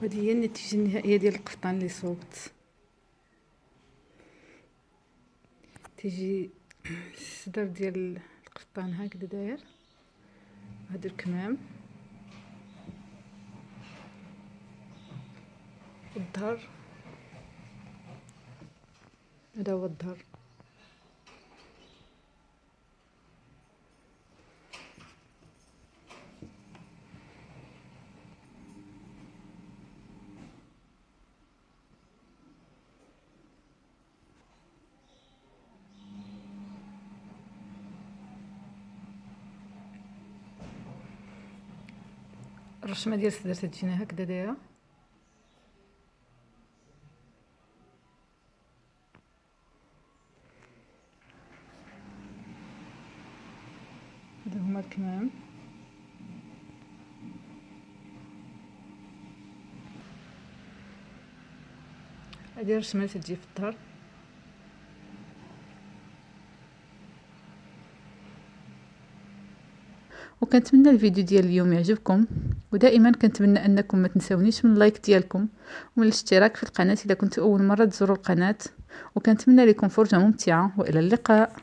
وهذه هي النتيجة النهائية ديال القفطان اللي صوبت. تيجي الصدر ديال القفطان هكذا داير، هاد الكمام، الظهر، هذا هو الظهر. الرشمة ديال الصدر تجينا هكذا دايره، هذا هما الكمام. هذه الرشمة اللي تجي في الظهر. وكنتمنى الفيديو ديال اليوم يعجبكم، ودائما كنتمنى انكم ما تنساونيش من اللايك ديالكم ومن الاشتراك في القناه اذا كنتوا اول مره تزوروا القناه، وكنتمنى لكم فرجه ممتعه والى اللقاء.